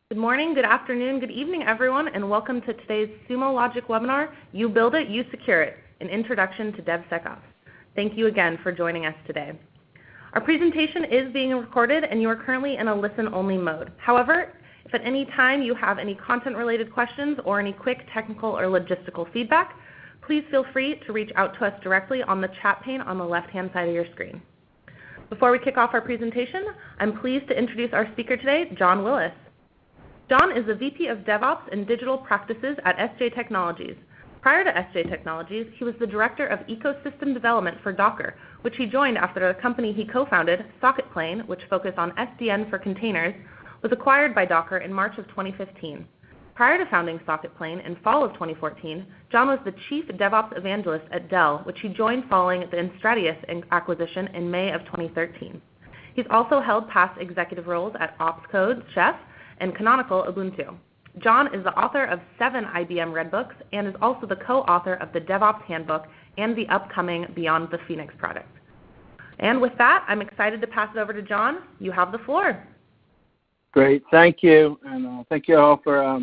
Good morning, good afternoon, good evening, everyone, and welcome to today's Sumo Logic webinar, You Build It, You Secure It, an Introduction to DevSecOps. Thank you again for joining us today. Our presentation is being recorded, and you are currently in a listen-only mode. However, if at any time you have any content-related questions or any quick technical or logistical feedback, please feel free to reach out to us directly on the chat pane on the left-hand side of your screen. Before we kick off our presentation, I'm pleased to introduce our speaker today, John Willis. John is the VP of DevOps and Digital Practices at SJ Technologies. Prior to SJ Technologies, he was the Director of Ecosystem Development for Docker, which he joined after the company he co-founded, SocketPlane, which focused on SDN for containers, was acquired by Docker in March of 2015. Prior to founding SocketPlane in fall of 2014, John was the Chief DevOps Evangelist at Dell, which he joined following the Instradius acquisition in May of 2013. He's also held past executive roles at Opscode, Chef, and Canonical Ubuntu. John is the author of 7 IBM Red Books and is also the co-author of the DevOps Handbook and the upcoming Beyond the Phoenix project. And with that, I'm excited to pass it over to John. You have the floor. Great, thank you, and thank you all for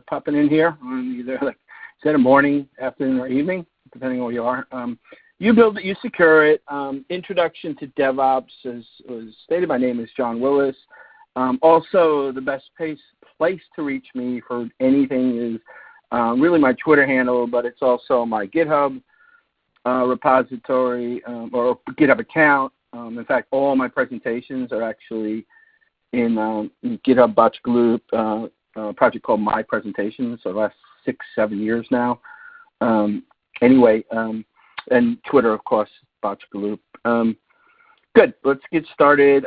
popping in here on either, like I said, a morning, afternoon, or evening, depending on where you are. You build it, you secure it. Introduction to DevOps, as was stated, my name is John Willis. Also, the best place to reach me for anything is really my Twitter handle, but it's also my GitHub repository or GitHub account. In fact, all my presentations are actually in GitHub Botch Group, a project called My Presentations, so the last 6-7 years now. Anyway, and Twitter, of course, Botch Group. Good, let's get started.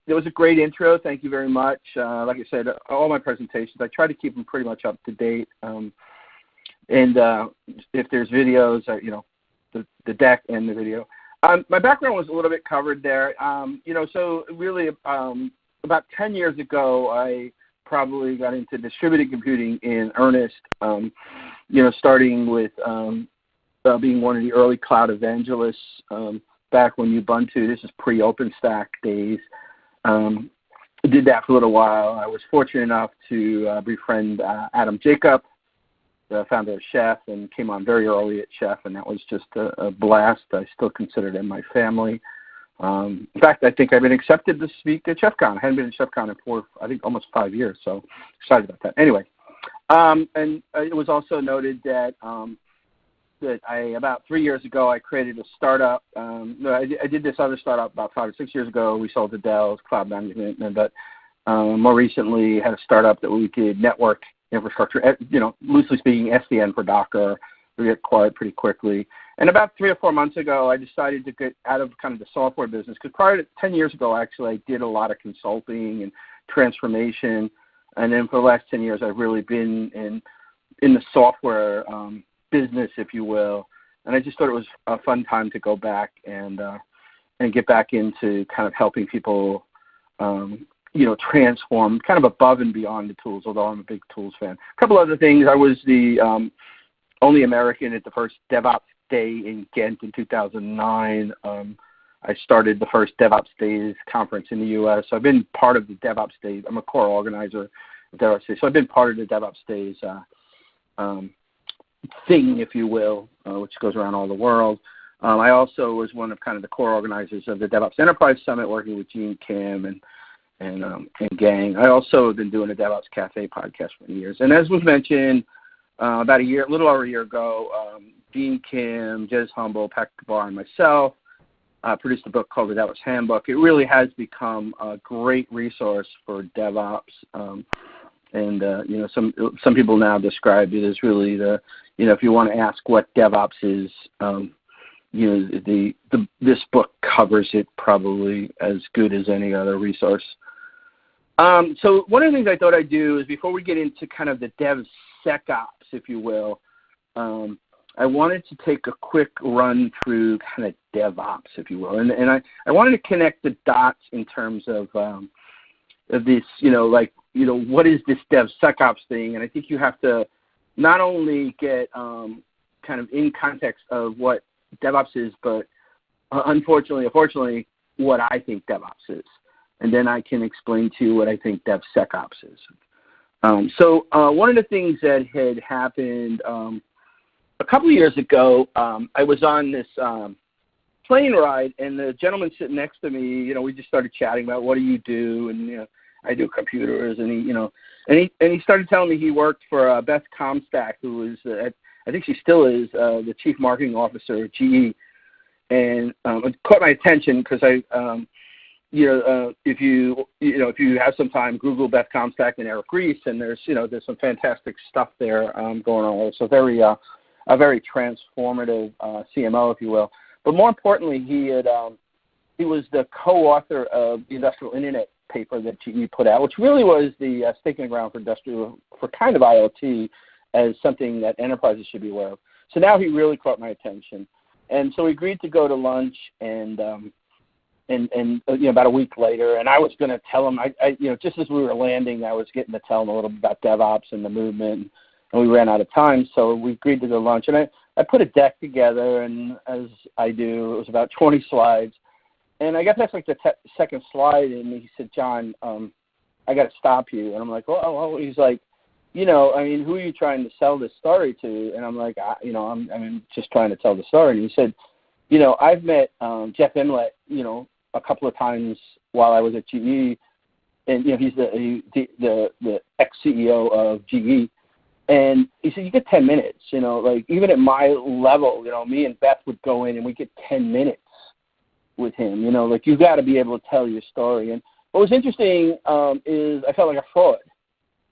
It was a great intro. Thank you very much. Like I said, all my presentations, I try to keep them pretty much up to date. And if there's videos, the deck and the video. My background was a little bit covered there. So really about 10 years ago, I probably got into distributed computing in earnest, starting with being one of the early cloud evangelists back when Ubuntu, this is pre-OpenStack days, did that for a little while. I was fortunate enough to befriend Adam Jacob, the founder of Chef, and came on very early at Chef, and that was just a blast. I still consider them my family. In fact, I think I've been accepted to speak at ChefCon. I hadn't been at ChefCon in I think almost 5 years, so excited about that. Anyway, and it was also noted that about 3 years ago, I created a startup. I did this other startup about 5 or 6 years ago. We sold to Dell, cloud management, but more recently had a startup that we did network infrastructure, loosely speaking, SDN for Docker. We got acquired pretty quickly. And about 3 or 4 months ago, I decided to get out of kind of the software business, because prior to 10 years ago, actually, I did a lot of consulting and transformation. And then for the last 10 years, I've really been in the software business, if you will. And I just thought it was a fun time to go back and get back into kind of helping people, transform kind of above and beyond the tools, although I'm a big tools fan. A couple other things. I was the only American at the first DevOps Day in Ghent in 2009. I started the first DevOps Days conference in the U.S. So I've been part of the DevOps Days. I'm a core organizer of DevOps Days. So I've been part of the DevOps Days thing, if you will, which goes around all the world. I also was one of kind of the core organizers of the DevOps Enterprise Summit, working with Gene Kim and gang. I also have been doing a DevOps Cafe podcast for years. And as was mentioned, about a little over a year ago, Gene Kim, Jez Humble, Pat Gabar, and myself produced a book called the DevOps Handbook. It really has become a great resource for DevOps. Some people now describe it as really if you want to ask what DevOps is, this book covers it probably as good as any other resource. So one of the things I thought I'd do is, before we get into kind of the DevSecOps, if you will, I wanted to take a quick run through kind of DevOps, if you will. And I wanted to connect the dots in terms of this, what is this DevSecOps thing? And I think you have to not only get kind of in context of what DevOps is, but unfortunately, what I think DevOps is. and then I can explain to you what I think DevSecOps is. So one of the things that had happened a couple of years ago, I was on this plane ride, and the gentleman sitting next to me, we just started chatting about what do you do, and I do computers, and he started telling me he worked for Beth Comstock, who was I think she still is the chief marketing officer at GE, and it caught my attention because if you have some time, Google Beth Comstock and Eric Ries, and there's some fantastic stuff there going on. So a very transformative CMO, if you will. But more importantly, he was the co-author of the Industrial Internet paper that GE put out, which really was the stake in the ground for kind of IoT as something that enterprises should be aware of. So now he really caught my attention, and so we agreed to go to lunch, and about a week later, and I was going to tell him, just as we were landing, I was getting to tell him a little bit about DevOps and the movement, and we ran out of time, so we agreed to go to lunch, and I put a deck together, and as I do, it was about 20 slides, and I got past like the second slide, and he said, John, I got to stop you, and I'm like, well, he's like, who are you trying to sell this story to? And I'm like, I'm just trying to tell the story, and he said, I've met Jeff Inlet, a couple of times while I was at GE, and he's the ex-CEO of GE, and he said you get 10 minutes, like even at my level, me and Beth would go in and we get 10 minutes with him, like you got to be able to tell your story. And what was interesting is I felt like a fraud.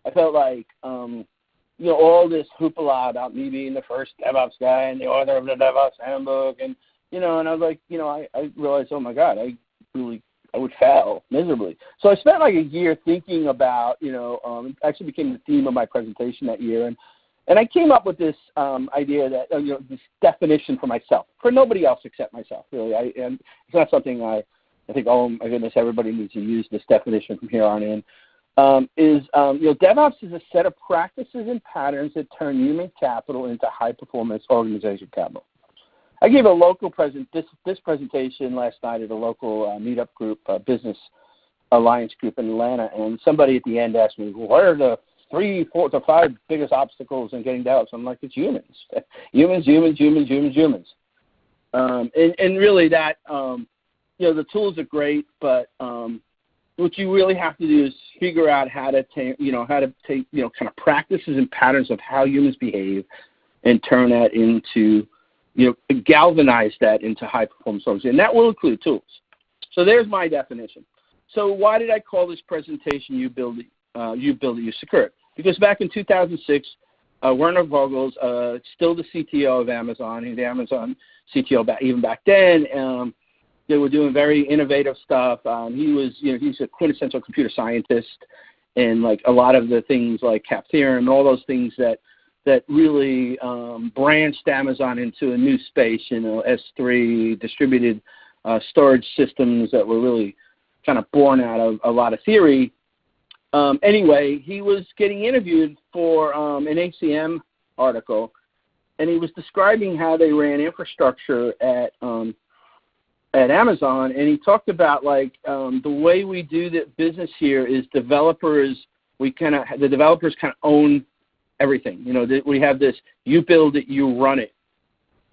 I felt like all this hoopla about me being the first DevOps guy and the author of the DevOps Handbook, and and I was like, I realized, oh my God, I would fail miserably. So I spent like a year thinking about, actually became the theme of my presentation that year, and I came up with this idea that, this definition for myself, for nobody else except myself, really. And it's not something I think, oh my goodness, everybody needs to use this definition from here on in. DevOps is a set of practices and patterns that turn human capital into high-performance organization capital. I gave a local this presentation last night at a local meetup group, Business Alliance group in Atlanta, and somebody at the end asked me, what are the 3, 4 to 5 biggest obstacles in getting DevOps? I'm like, it's humans. humans. And really that, the tools are great, but what you really have to do is figure out how to take kind of practices and patterns of how humans behave and turn that into, galvanize that into high-performance organization. And that will include tools. So there's my definition. So why did I call this presentation You Build It, You Secure It? Because back in 2006, Werner Vogel, still the CTO of Amazon, he's the Amazon CTO even back then. They were doing very innovative stuff. He's a quintessential computer scientist, and like a lot of the things like CAP theorem and all those things that really branched Amazon into a new space, S3, distributed storage systems that were really kind of born out of a lot of theory. Anyway, he was getting interviewed for an ACM article, and he was describing how they ran infrastructure at Amazon, and he talked about like the way we do the business here is the developers kind of own everything. We have this, you build it, you run it.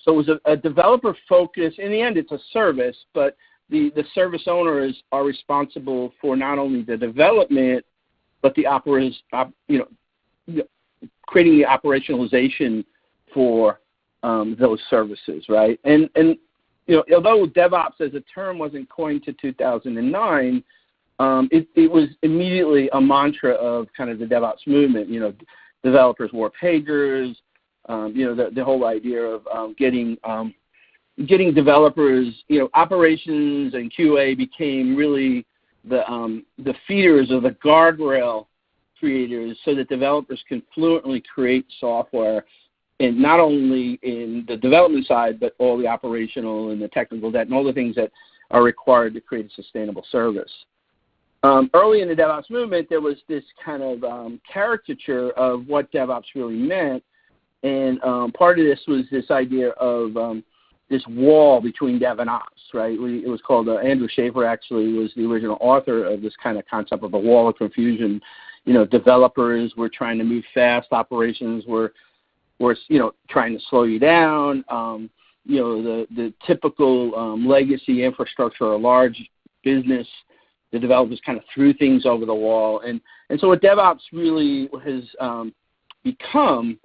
So it was a developer focus. In the end, it's a service, but the service owners are responsible for not only the development, but the creating the operationalization for those services, right? And although DevOps as a term wasn't coined to 2009, it was immediately a mantra of kind of the DevOps movement. Developers wore pagers. The whole idea of getting developers, operations and QA became really the feeders or the guardrail creators, so that developers can fluently create software, and not only in the development side, but all the operational and the technical debt and all the things that are required to create a sustainable service. Early in the DevOps movement, there was this kind of caricature of what DevOps really meant, and part of this was this idea of this wall between dev and ops, right? It was called, Andrew Schaefer actually was the original author of this kind of concept of a wall of confusion. Developers were trying to move fast, operations were trying to slow you down. The typical legacy infrastructure or large business, the developers kind of threw things over the wall. And so what DevOps really has become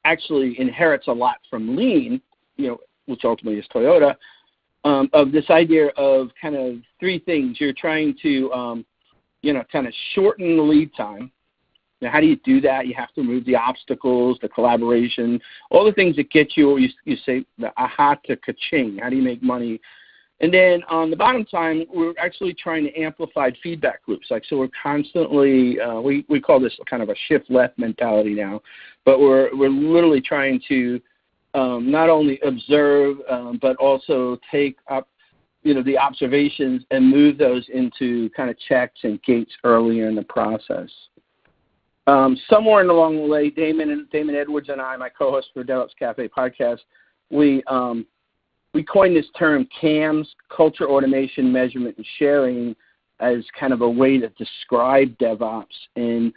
actually inherits a lot from Lean, which ultimately is Toyota, of this idea of kind of three things. You're trying to, kind of shorten the lead time. Now, how do you do that? You have to remove the obstacles, the collaboration, all the things that get you say, the aha to ka-ching. How do you make money? And then on the bottom time, we're actually trying to amplify feedback loops. So we're constantly, we call this kind of a shift left mentality now, but we're literally trying to not only observe, but also take up, the observations and move those into kind of checks and gates earlier in the process. Somewhere along the way, Damon Edwards and I, my co-host for DevOps Cafe podcast, we coined this term CAMS, Culture, Automation, Measurement, and Sharing, as kind of a way to describe DevOps. And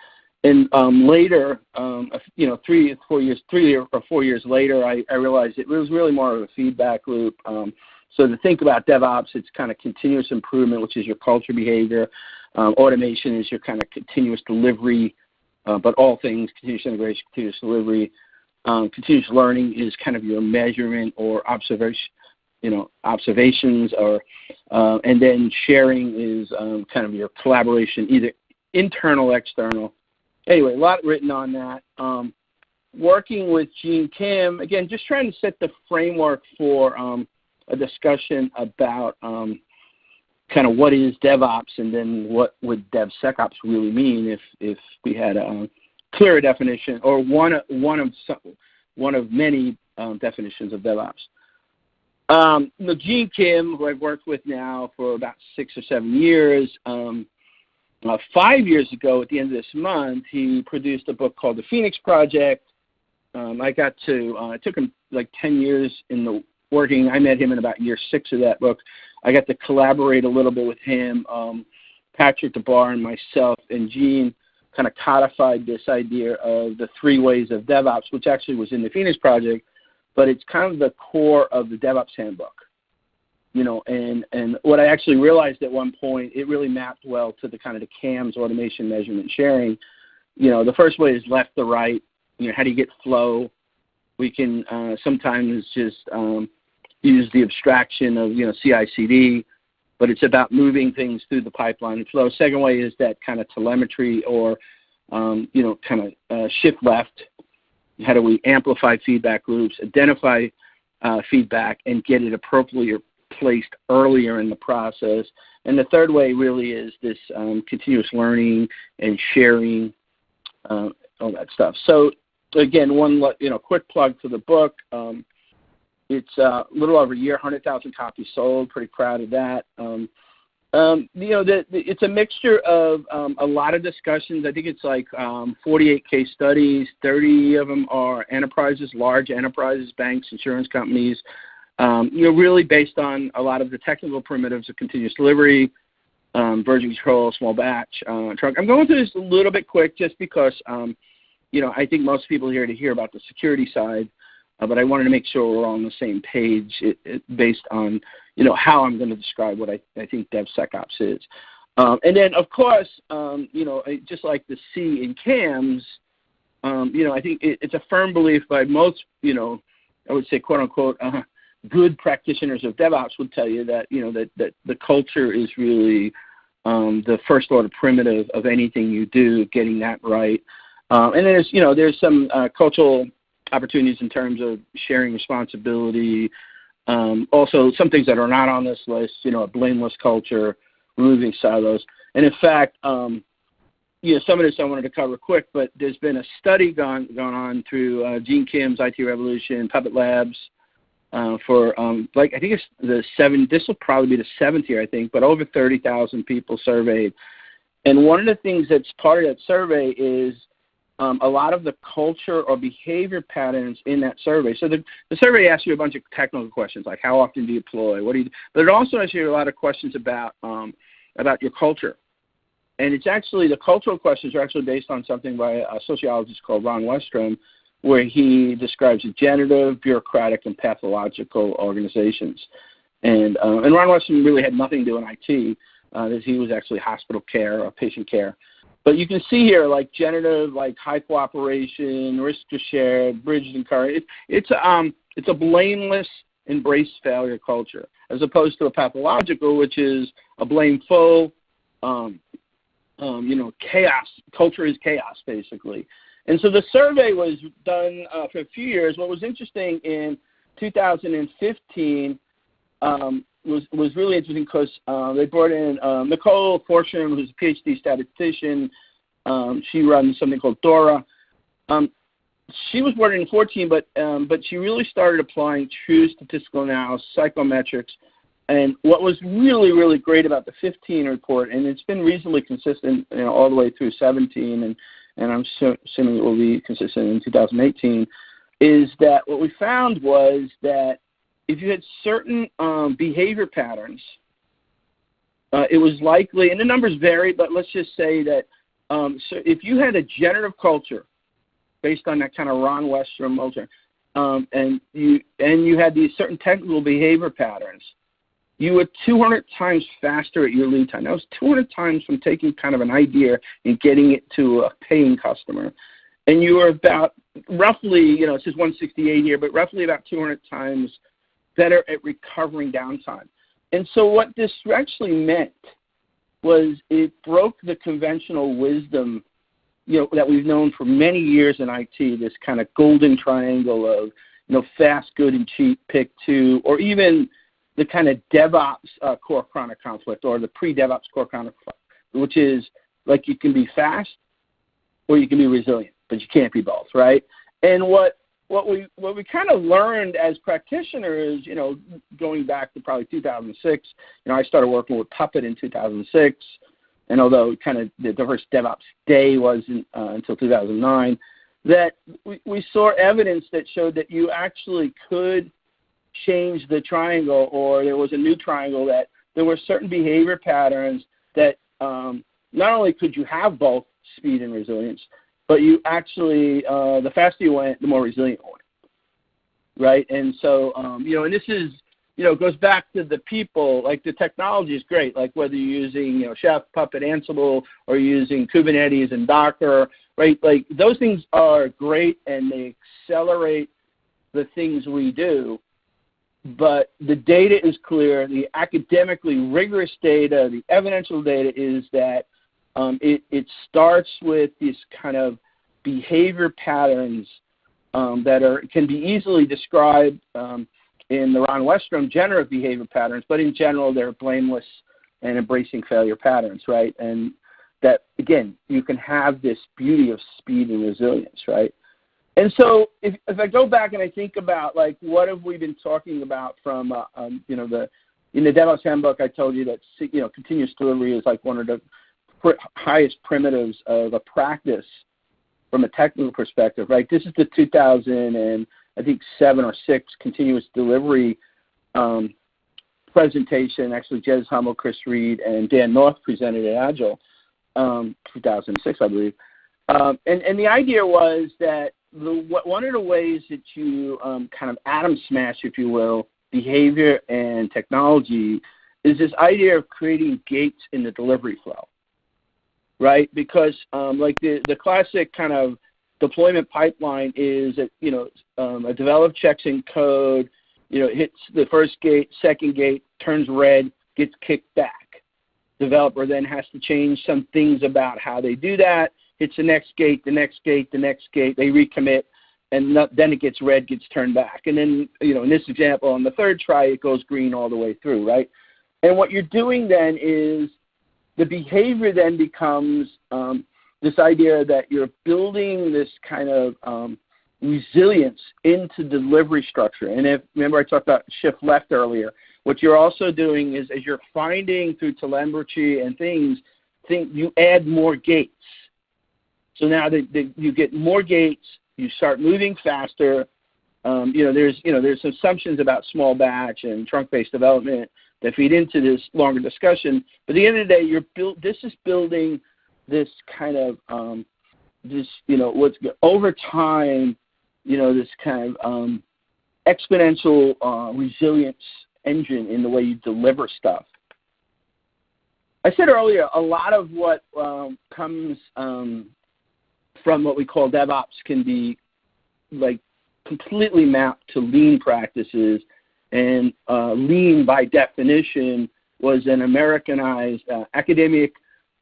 later, 3 or 4 years later, I realized it was really more of a feedback loop. So to think about DevOps, it's kind of continuous improvement, which is your culture behavior. Automation is your kind of continuous delivery, but all things, continuous integration, continuous delivery. Continuous learning is kind of your measurement or observations, or and then sharing is kind of your collaboration, either internal, external. Anyway, a lot written on that. Working with Gene Kim, again, just trying to set the framework for a discussion about kind of what is DevOps, and then what would DevSecOps really mean if we had a clearer definition, or one of many definitions of DevOps. Gene Kim, who I've worked with now for about 6 or 7 years, 5 years ago at the end of this month, he produced a book called The Phoenix Project. It took him like 10 years in the working. I met him in about year 6 of that book. I got to collaborate a little bit with him, Patrick Dvir and myself, and Gene kind of codified this idea of the 3 ways of DevOps, which actually was in the Phoenix Project, but it's kind of the core of the DevOps handbook. And what I actually realized at one point, it really mapped well to the kind of the CAMS, automation, measurement, sharing. The first way is left to right. How do you get flow? We can sometimes just use the abstraction of, CI/CD, but it's about moving things through the pipeline and flow. Second way is that kind of telemetry, or, shift left. How do we amplify feedback loops, identify feedback, and get it appropriately placed earlier in the process? And the third way really is this continuous learning and sharing, all that stuff. So again, one quick plug for the book. It's a little over a year, 100,000 copies sold. Pretty proud of that. It's a mixture of a lot of discussions. I think it's like 48 case studies. 30 of them are enterprises, large enterprises, banks, insurance companies. Really based on a lot of the technical primitives of continuous delivery, version control, small batch, truck. I'm going through this a little bit quick just because, I think most people are here to hear about the security side. But I wanted to make sure we're all on the same page based on, how I'm going to describe what I think DevSecOps is. And then, of course, just like the C in CAMS, I think it's a firm belief by most, I would say, quote unquote, good practitioners of DevOps would tell you that, that the culture is really the first order primitive of anything you do, getting that right. And there's some cultural opportunities in terms of sharing responsibility. Also, some things that are not on this list, a blameless culture, removing silos. And in fact, some of this I wanted to cover quick, but there's been a study gone on through Gene Kim's IT Revolution, Puppet Labs, for I think it's this will probably be the 7th year, I think, but over 30,000 people surveyed. And one of the things that's part of that survey is a lot of the culture or behavior patterns in that survey. So the survey asks you a bunch of technical questions, like how often do you deploy, what do you, but it also asks you a lot of questions about your culture. And it's actually, the cultural questions are actually based on something by a sociologist called Ron Westrom, where he describes generative, bureaucratic, and pathological organizations. And Ron Westrom really had nothing to do in IT, as he was actually hospital care or patient care. But you can see here, like generative, like high cooperation, risk to share, bridged and encourage. It's a blameless, embrace failure culture, as opposed to a pathological, which is a blameful, chaos. Culture is chaos, basically. And so the survey was done for a few years. What was interesting in 2015 was really interesting because they brought in Nicole, who's a PhD statistician. She runs something called DORA. She was brought in 2014, but she really started applying true statistical analysis, psychometrics. And what was really, really great about the 15 report, and it's been reasonably consistent all the way through 17, and I'm assuming it will be consistent in 2018, is that what we found was that if you had certain behavior patterns, it was likely, and the numbers vary, but let's just say that so if you had a generative culture based on that kind of Ron Westrom culture, and you had these certain technical behavior patterns, you were 200 times faster at your lead time. That was 200 times from taking kind of an idea and getting it to a paying customer. And you were about roughly, it says 168 here, but roughly about 200 times better at recovering downtime. And so what this actually meant was it broke the conventional wisdom, that we've known for many years in IT, this kind of golden triangle of, fast, good, and cheap, pick two, or even the kind of DevOps core chronic conflict, or the pre-DevOps core chronic conflict, which is like you can be fast or you can be resilient, but you can't be both, right? And what we kind of learned as practitioners, going back to probably 2006, I started working with Puppet in 2006, and although kind of the first DevOps day wasn't until 2009, that we saw evidence that showed that you actually could change the triangle, or there was a new triangle, that there were certain behavior patterns that not only could you have both speed and resilience, but you actually, the faster you went, the more resilient you went, right? And so, and this is, goes back to the people, like the technology is great, like whether you're using, Chef, Puppet, Ansible, or you're using Kubernetes and Docker, right? Like those things are great and they accelerate the things we do. But the data is clear, the academically rigorous data, the evidential data is that it starts with these kind of behavior patterns that can be easily described in the Ron Westrom generative behavior patterns, but in general they're blameless and embracing failure patterns, right? And that, again, you can have this beauty of speed and resilience, right? And so if I go back and I think about, like, what have we been talking about from, in the DevOps Handbook, I told you that, continuous delivery is like one of the highest primitives of a practice from a technical perspective, right? This is the 2007 or 6 continuous delivery presentation. Actually, Jez Hummel, Chris Reed, and Dan North presented at Agile, 2006, I believe. And the idea was that one of the ways that you kind of atom smash, if you will, behavior and technology is this idea of creating gates in the delivery flow, right? Because like the classic kind of deployment pipeline is that, a developer checks in code, hits the first gate, second gate, turns red, gets kicked back. Developer then has to change some things about how they do that. Hits the next gate, the next gate, the next gate, they recommit, and then it gets red, gets turned back. And then, in this example, on the third try, it goes green all the way through, right? And what you're doing then is the behavior then becomes this idea that you're building this kind of resilience into delivery structure. And remember I talked about shift left earlier, what you're also doing is as you're finding through telemetry and things you add more gates. So now you get more gates, you start moving faster. There's some assumptions about small batch and trunk-based development that feed into this longer discussion. But at the end of the day, this is building this kind of over time, this kind of exponential resilience engine in the way you deliver stuff. I said earlier, a lot of what comes from what we call DevOps can be like completely mapped to lean practices, and lean by definition was an Americanized, academic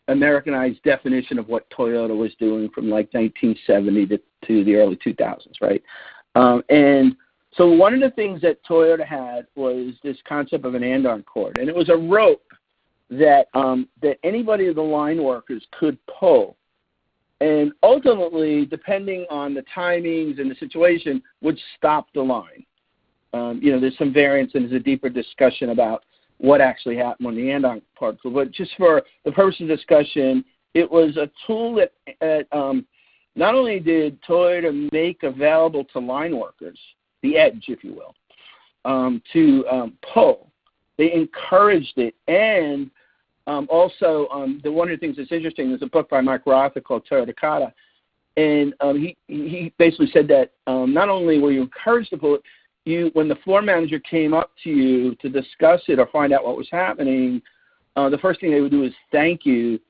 Americanized definition of what Toyota was doing from like 1970 to the early 2000s, right? And so one of the things that Toyota had was this concept of an andon cord, and it was a rope that anybody of the line workers could pull, and ultimately, depending on the timings and the situation, would stop the line. There's some variance and there's a deeper discussion about what actually happened when the andon cord flew. But just for the purpose of discussion, it was a tool that not only did Toyota make available to line workers, the edge, if you will, to pull. They encouraged it, and also, one of the things that's interesting is a book by Mike Rother called Toyota Kata, and he basically said that not only were you encouraged to pull it, when the floor manager came up to you to discuss it or find out what was happening, the first thing they would do is thank you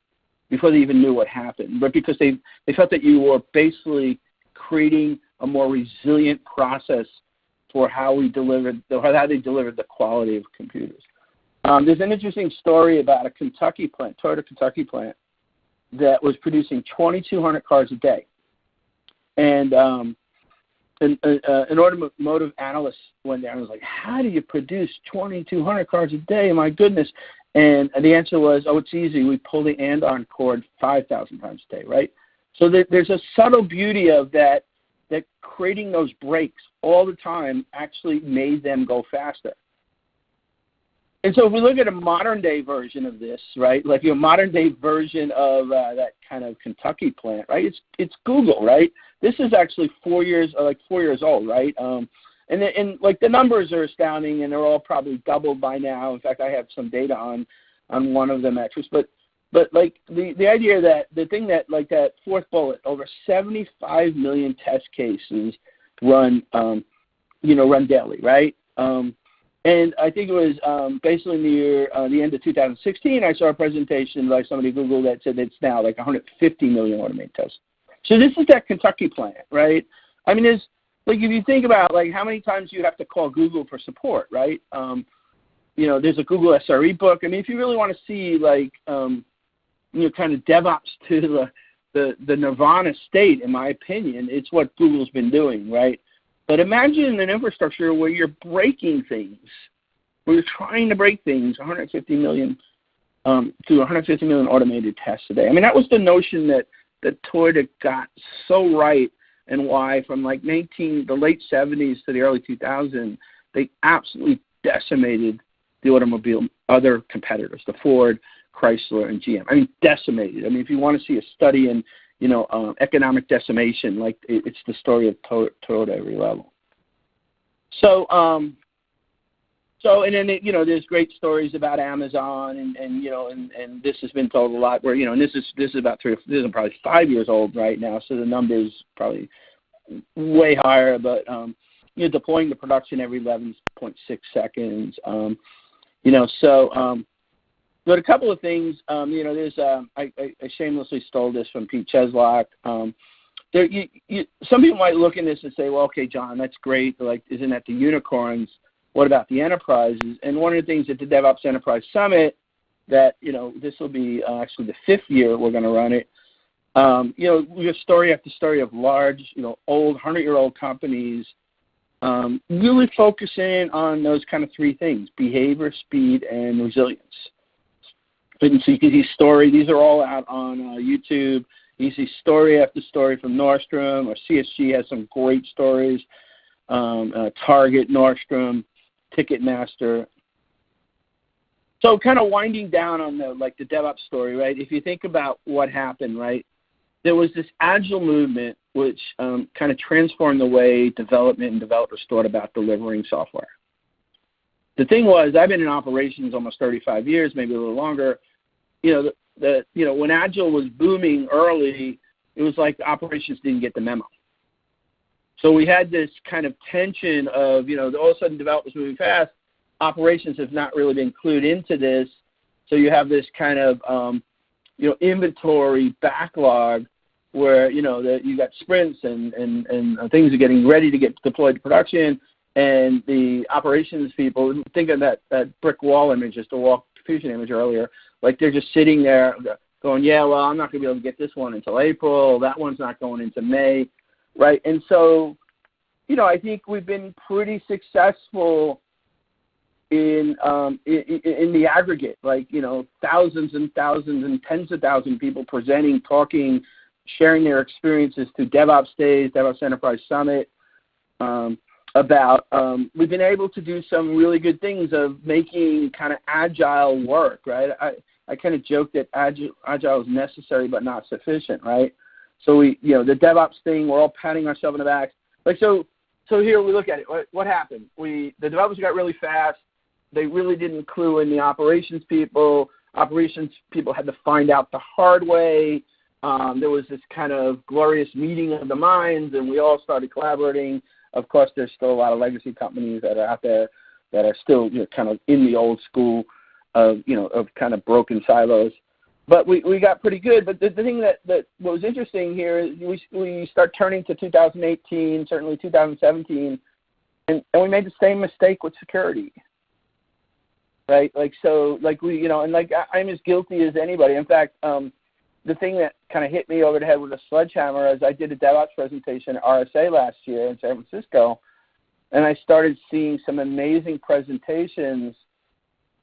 before they even knew what happened, but because they felt that you were basically creating a more resilient process for how they delivered the quality of computers. There's an interesting story about a Kentucky plant, Toyota Kentucky plant, that was producing 2,200 cars a day. And an automotive analyst went there and was like, how do you produce 2,200 cars a day? My goodness. And the answer was, oh, it's easy. We pull the andon cord 5,000 times a day, right? So there's a subtle beauty of that creating those breaks all the time actually made them go faster. And so if we look at a modern-day version of this, right, like your modern-day version of that kind of Kentucky plant, right, it's Google, right? This is actually 4 years old, right? And like the numbers are astounding, and they're all probably doubled by now. In fact, I have some data on one of the metrics. But like the idea that the thing that like that fourth bullet, over 75 million test cases run daily, right? And I think it was basically near the end of 2016, I saw a presentation by somebody at Google that said it's now like 150 million automated tests. So this is that Kentucky plant, right? I mean, there's like if you think about like how many times you have to call Google for support, right? There's a Google SRE book. I mean, if you really want to see like kind of DevOps to the nirvana state, in my opinion, it's what Google's been doing, right? But imagine an infrastructure where you're breaking things, where you're trying to break things, 150 million automated tests a day. I mean, that was the notion that Toyota got so right, and why from like the late 70s to the early 2000s, they absolutely decimated the automobile, other competitors, the Ford, Chrysler, and GM. I mean, decimated. I mean, if you want to see a study in economic decimation, like it's the story of Toyota at every level. So and then there's great stories about Amazon, and this has been told a lot. Where and this is about this is probably 5 years old right now, so the number's probably way higher. But deploying to production every 11.6 seconds. But a couple of things, there's I shamelessly stole this from Pete Cheslock. Some people might look at this and say, well, okay, John, that's great. Like, isn't that the unicorns? What about the enterprises? And one of the things at the DevOps Enterprise Summit that, this will be actually the 5th year we're going to run it. We have story after story of large, old 100-year-old companies really focusing on those kind of 3 things: behavior, speed, and resilience. And so you can see story. These are all out on YouTube. You see story after story from Nordstrom, or CSG has some great stories. Target, Nordstrom, Ticketmaster. So kind of winding down on the DevOps story, right? If you think about what happened, right? there was this Agile movement which kind of transformed the way development and developers thought about delivering software. The thing was, I've been in operations almost 35 years, maybe a little longer. When Agile was booming early, it was like the operations didn't get the memo. So we had this kind of tension of, all of a sudden developers moving fast, operations have not really been clued into this. So you have this kind of, inventory backlog where, that you got sprints and things are getting ready to get deployed to production. And the operations people, think of that brick wall image, just the wall fusion image earlier, like they're just sitting there going, yeah, well, I'm not going to be able to get this one until April. That one's not going into May, right? And so, I think we've been pretty successful in the aggregate, like, thousands and thousands and tens of thousands of people presenting, talking, sharing their experiences through DevOps Days, DevOps Enterprise Summit, we've been able to do some really good things of making kind of Agile work, right? I kind of joke that Agile is necessary but not sufficient, right? So the DevOps thing, we're all patting ourselves on the back. Like, so here we look at it. What happened? The developers got really fast. They really didn't clue in the operations people. Operations people had to find out the hard way. There was this kind of glorious meeting of the minds, and we all started collaborating. Of course, there's still a lot of legacy companies that are out there that are still kind of in the old school of kind of broken silos. But we got pretty good. But the thing that what was interesting here is we start turning to 2018, certainly 2017, and we made the same mistake with security. Right? I'm as guilty as anybody. In fact, the thing that kind of hit me over the head with a sledgehammer is I did a DevOps presentation at RSA last year in San Francisco, and I started seeing some amazing presentations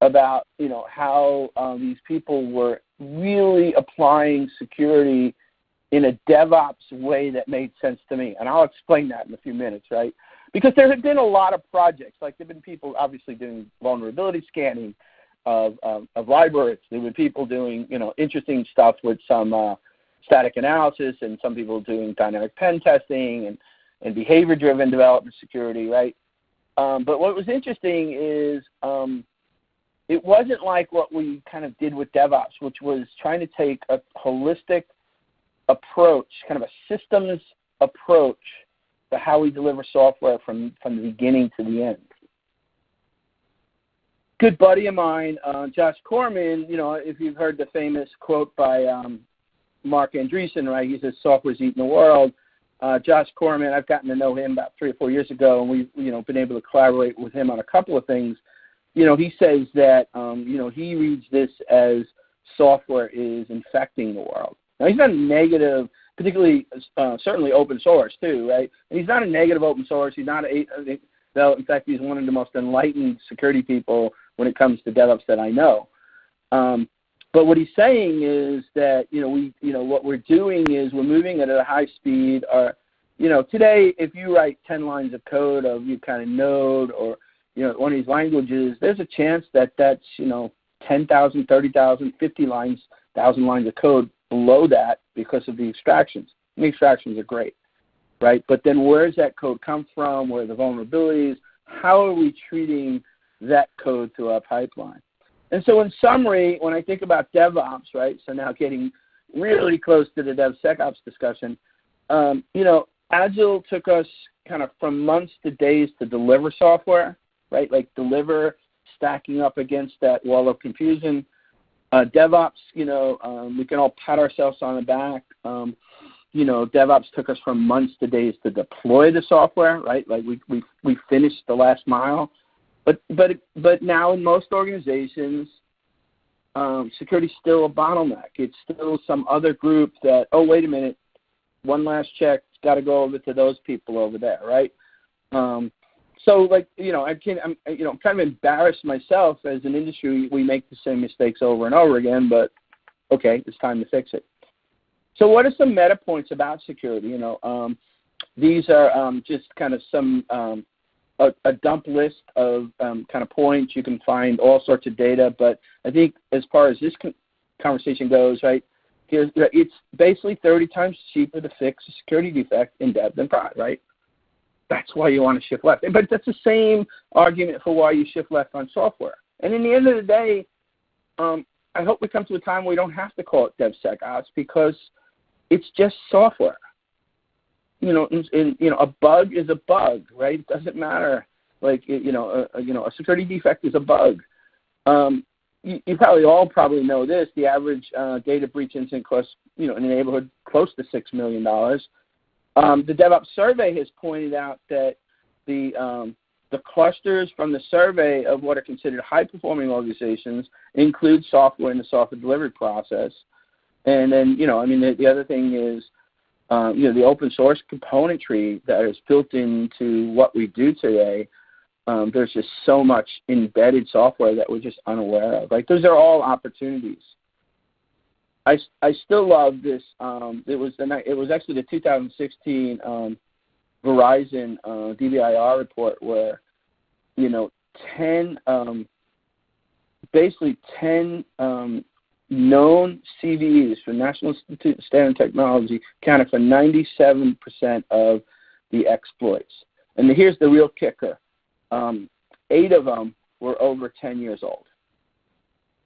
about, how these people were really applying security in a DevOps way that made sense to me. And I'll explain that in a few minutes, right? Because there have been a lot of projects. Like, there have been people obviously doing vulnerability scanning of libraries. There have been people doing, interesting stuff with some static analysis, and some people doing dynamic pen testing and behavior-driven development security, right? But what was interesting is it wasn't like what we kind of did with DevOps, which was trying to take a holistic approach, kind of a systems approach to how we deliver software from the beginning to the end. Good buddy of mine, Josh Corman, if you've heard the famous quote by Mark Andreessen, right? He says, "Software's eating the world." Josh Corman, I've gotten to know him about 3 or 4 years ago, and we've been able to collaborate with him on a couple of things. He says that he reads this as software is infecting the world. Now, he's not a negative, particularly certainly open source too, right? And he's not a negative open source. He's not in fact, he's one of the most enlightened security people when it comes to DevOps that I know. But what he's saying is that what we're doing is we're moving at a high speed. Today, if you write 10 lines of code of kind of Node or one of these languages, there's a chance that that's 10,000, 30,000, 50,000 lines of code below that because of the extractions. And the extractions are great, right? But then where does that code come from? Where are the vulnerabilities? How are we treating that code through our pipeline? And so in summary, when I think about DevOps, right, so now getting really close to the DevSecOps discussion, Agile took us kind of from months to days to deliver software, right, like deliver, stacking up against that wall of confusion. DevOps, we can all pat ourselves on the back. DevOps took us from months to days to deploy the software, right? Like we finished the last mile. But now in most organizations, security is still a bottleneck. It's still some other group that, oh, wait a minute, one last check, got to go over to those people over there, right? So, I'm kind of embarrassed myself as an industry. We make the same mistakes over and over again, but okay, it's time to fix it. So, what are some meta points about security? These are just kind of some a dump list of kind of points. You can find all sorts of data, but I think as far as this conversation goes, right, It's basically 30 times cheaper to fix a security defect in dev than prod, right? That's why you want to shift left. But that's the same argument for why you shift left on software. And in the end of the day, I hope we come to a time where we don't have to call it DevSecOps because it's just software. A bug is a bug, right? It doesn't matter. Like, a security defect is a bug. You probably all know this. The average data breach incident costs, in the neighborhood close to $6 million. The DevOps survey has pointed out that the clusters from the survey of what are considered high-performing organizations include software in the software delivery process. And then, the other thing is, the open source componentry that is built into what we do today. There's just so much embedded software that we're just unaware of. Like, those are all opportunities. I still love this. It was actually the 2016 Verizon DVIR report where 10 known CVEs for National Institute of Standard Technology accounted for 97% of the exploits. And here's the real kicker. 8 of them were over 10 years old.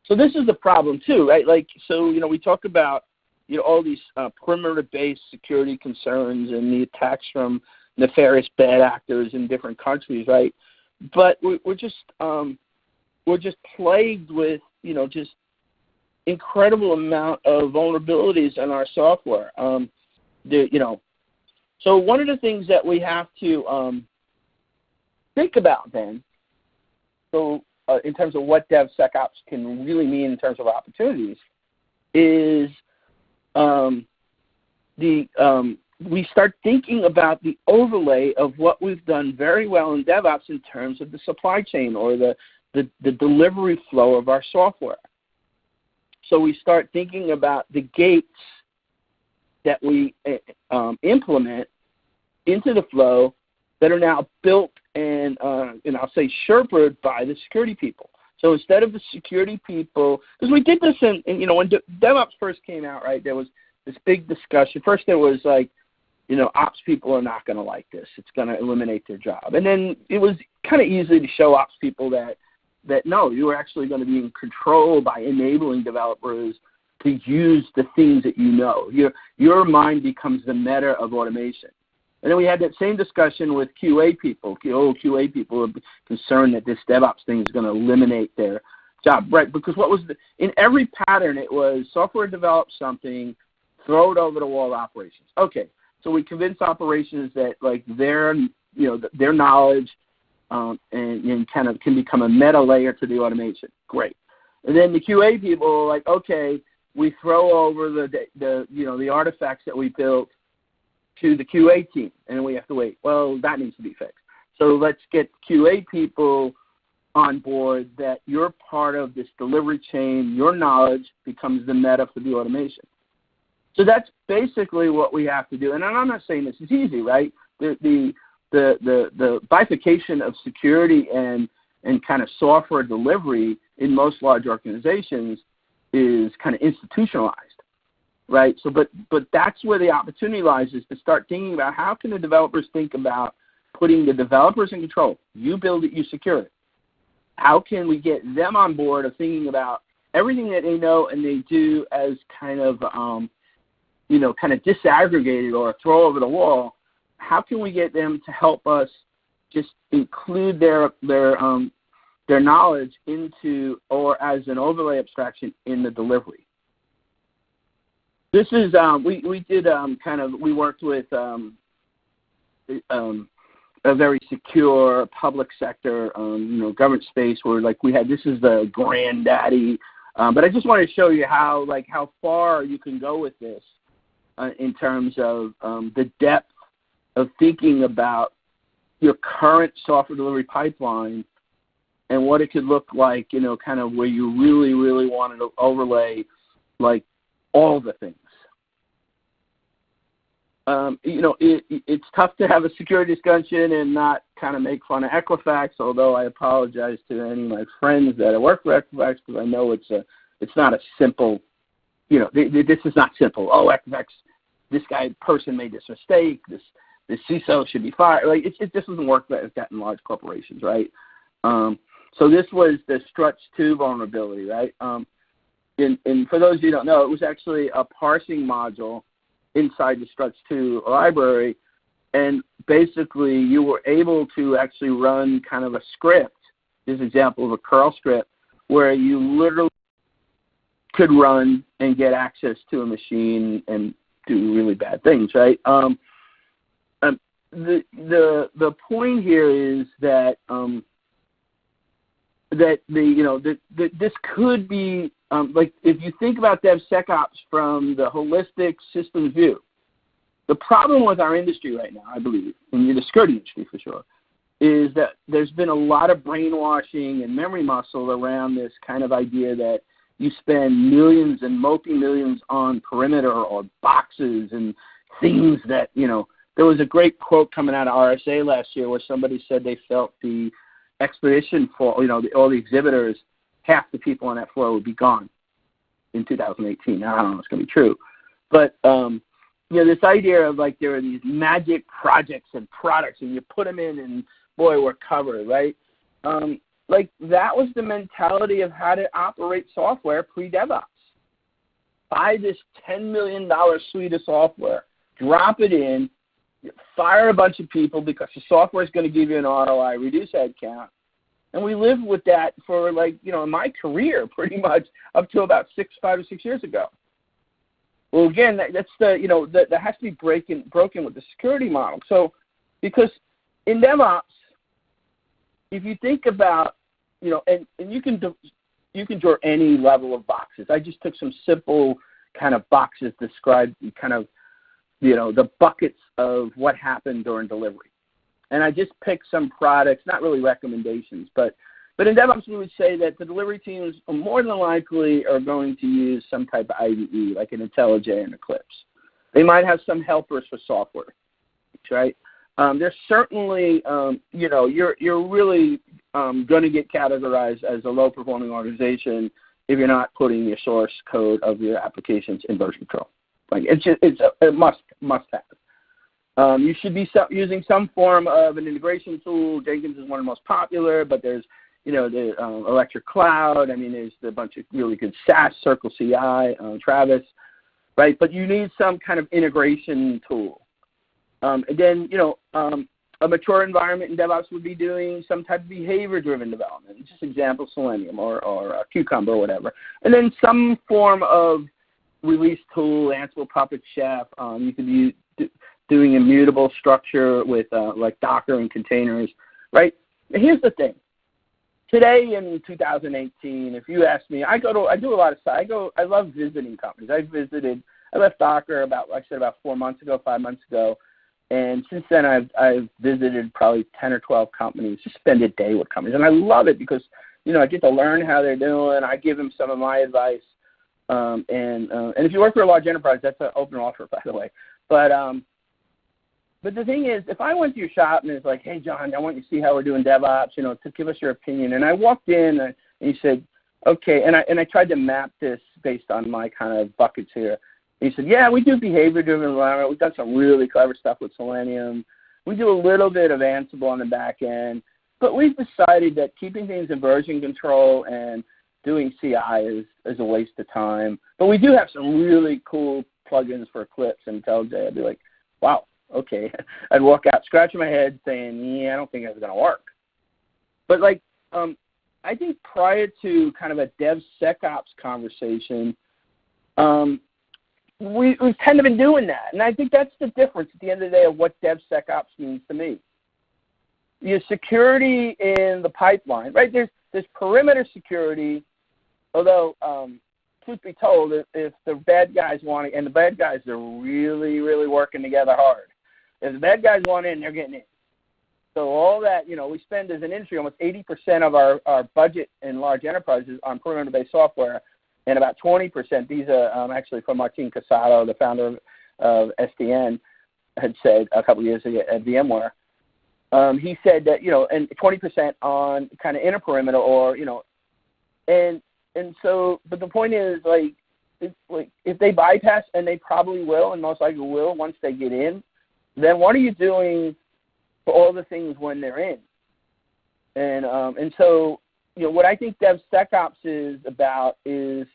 So this is the problem too, right? Like, so, we talk about, all these perimeter-based security concerns and the attacks from nefarious bad actors in different countries, right? But we're just plagued with, just incredible amount of vulnerabilities in our software. So one of the things that we have to think about then, so in terms of what DevSecOps can really mean in terms of opportunities, is we start thinking about the overlay of what we've done very well in DevOps in terms of the supply chain or the delivery flow of our software. So we start thinking about the gates that we implement into the flow that are now built and I'll say Sherpa'd by the security people. So instead of the security people, because we did this in when DevOps first came out, right, there was this big discussion. First there was like, ops people are not going to like this. It's going to eliminate their job. And then it was kind of easy to show ops people that no, you are actually going to be in control by enabling developers to use the things that you know. Your mind becomes the meta of automation. And then we had that same discussion with QA people. QA people are concerned that this DevOps thing is going to eliminate their job, right? Because in every pattern, it was software develop something, throw it over the wall operations. Okay, so we convince operations that like their knowledge and kind of can become a meta layer to the automation. Great. And then the QA people are like, okay, we throw over the artifacts that we built to the QA team, and we have to wait. Well, that needs to be fixed. So let's get QA people on board that you're part of this delivery chain. Your knowledge becomes the meta for the automation. So that's basically what we have to do. And I'm not saying this is easy, right? The bifurcation of security and kind of software delivery in most large organizations is kind of institutionalized. Right. So, but that's where the opportunity lies, is to start thinking about how can the developers think about putting the developers in control. You build it, you secure it. How can we get them on board of thinking about everything that they know and they do as kind of disaggregated or throw over the wall? How can we get them to help us just include their knowledge into or as an overlay abstraction in the delivery? This is we worked with a very secure public sector government space where this is the granddaddy, but I just want to show you how far you can go with this in terms of the depth of thinking about your current software delivery pipeline and what it could look like, kind of where you really, really wanted to overlay all the things. It's tough to have a security discussion and not kind of make fun of Equifax, although I apologize to any of my friends that work for Equifax because I know it's not a simple this is not simple. Oh, this person made this mistake. This CISO should be fired. Like, it just doesn't work like that in large corporations, right? So this was the Struts 2 vulnerability, right? And for those of you who don't know, it was actually a parsing module inside the Struts 2 library, and basically you were able to actually run kind of a script, this is an example of a curl script, where you literally could run and get access to a machine and do really bad things, right? The point here is that this could be like, if you think about DevSecOps from the holistic systems view, the problem with our industry right now, I believe, in the security industry for sure, is that there's been a lot of brainwashing and memory muscle around this kind of idea that you spend millions and multi-millions on perimeter or boxes and things that, there was a great quote coming out of RSA last year where somebody said they felt the expedition for, all the exhibitors, half the people on that floor would be gone in 2018. Now, I don't know if it's going to be true. But, this idea of, like, there are these magic projects and products, and you put them in, and, boy, we're covered, right? Like, that was the mentality of how to operate software pre-DevOps. Buy this $10 million suite of software, drop it in, fire a bunch of people because the software is going to give you an ROI, reduce headcount. And we lived with that for, like, in my career pretty much up to about 5 or 6 years ago. Well, again, that's that has to be broken with the security model. So, because in DevOps, if you think about, and you can draw any level of boxes. I just took some simple kind of boxes to describe kind of, the buckets of what happened during delivery. And I just picked some products, not really recommendations, but in DevOps we would say that the delivery teams more than likely are going to use some type of IDE, like an IntelliJ and Eclipse. They might have some helpers for software, right? There's certainly, you're really going to get categorized as a low-performing organization if you're not putting your source code of your applications in version control. Like, it's a must have. You should be using some form of an integration tool. Jenkins is one of the most popular, but there's, the Electric Cloud. I mean, there's a bunch of really good SaaS, Circle CI, Travis, right? But you need some kind of integration tool. Again, a mature environment in DevOps would be doing some type of behavior-driven development. Just example, Selenium or Cucumber or whatever. And then some form of release tool, Ansible, Puppet, Chef. You could be doing immutable structure with like Docker and containers, right? And here's the thing. Today in 2018, if you ask me, I do a lot of stuff. I love visiting companies. I left Docker about 4 months ago, 5 months ago. And since then, I've visited probably 10 or 12 companies, just spend a day with companies. And I love it because, I get to learn how they're doing. I give them some of my advice. And if you work for a large enterprise, that's an open offer, by the way. But the thing is, if I went to your shop and it's like, hey, John, I want you to see how we're doing DevOps, to give us your opinion. And I walked in and you said, okay, and I tried to map this based on my kind of buckets here. He said, yeah, we do behavior-driven environment. We've done some really clever stuff with Selenium. We do a little bit of Ansible on the back end. But we've decided that keeping things in version control and doing CI is a waste of time. But we do have some really cool plugins for Eclipse and IntelliJ. I'd be like, wow, okay. I'd walk out scratching my head saying, yeah, I don't think that's going to work. But, like, I think prior to kind of a DevSecOps conversation, we've kind of been doing that. And I think that's the difference at the end of the day of what DevSecOps means to me. Your security in the pipeline, right? There's perimeter security, although, truth be told, if the bad guys want to, and the bad guys are really, really working together hard. If the bad guys want in, they're getting in. So all that, we spend as an industry almost 80% of our budget in large enterprises on perimeter-based software, and about 20%, these are actually from Martin Casado, the founder of SDN, had said a couple of years ago at VMware. He said that, and 20% on kind of inner perimeter or, and so, but the point is, like, if they bypass, and they probably will, and most likely will once they get in, then what are you doing for all the things when they're in? And so, what I think DevSecOps is about is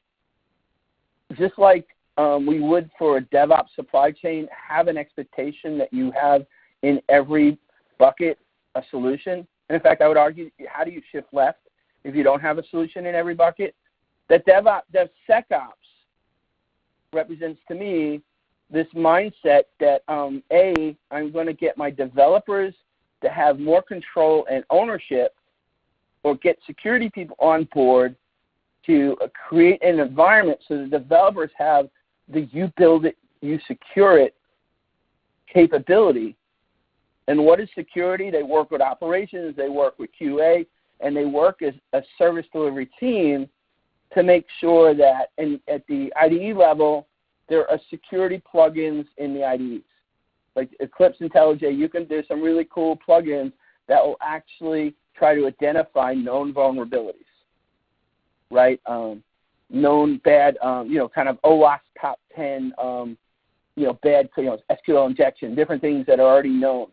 just like we would for a DevOps supply chain, have an expectation that you have in every bucket a solution. And in fact, I would argue, how do you shift left if you don't have a solution in every bucket? That DevSecOps represents to me this mindset that, I'm going to get my developers to have more control and ownership, or get security people on board to create an environment so the developers have the you build it, you secure it capability. And what is security? They work with operations, they work with QA, and they work as a service delivery team to make sure that at the IDE level, there are security plugins in the IDEs. Like Eclipse IntelliJ, you can do some really cool plugins that will actually try to identify known vulnerabilities, right? Known bad, kind of OWASP top 10, bad, SQL injection, different things that are already known.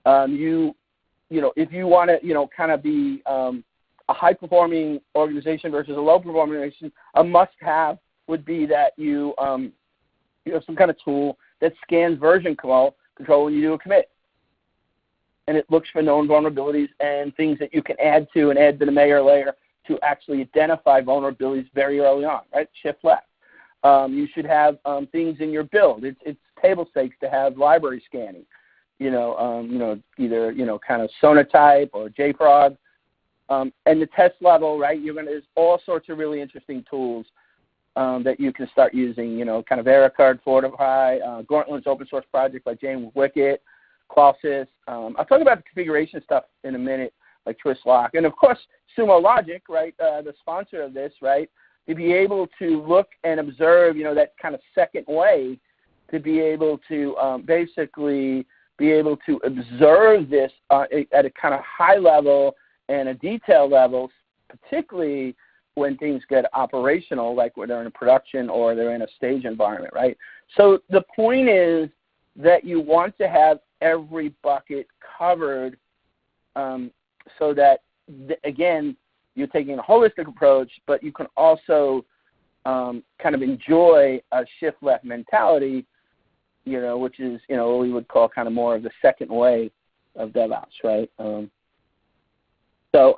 If you want to, kind of be a high-performing organization versus a low-performing organization, a must-have would be that you have some kind of tool that scans version control when you do a commit. And it looks for known vulnerabilities and things that you can add to the mayor layer to actually identify vulnerabilities very early on, right? Shift left. You should have things in your build. It's table stakes to have library scanning. Either kind of Sonatype or JFrog. And the test level, right? There's all sorts of really interesting tools that you can start using. Kind of Ericard, Fortify, Gauntlet's open source project by James Wickett, Qualsys. I'll talk about the configuration stuff in a minute, like Twistlock, and of course Sumo Logic, right? The sponsor of this, right? To be able to look and observe, that kind of second way, to be able to basically be able to observe this at a kind of high level and a detail level, particularly when things get operational, like when they're in a production or they're in a stage environment, right? So the point is that you want to have every bucket covered so that, again, you're taking a holistic approach, but you can also kind of enjoy a shift left mentality, which is, what we would call kind of more of the second way of DevOps, right? So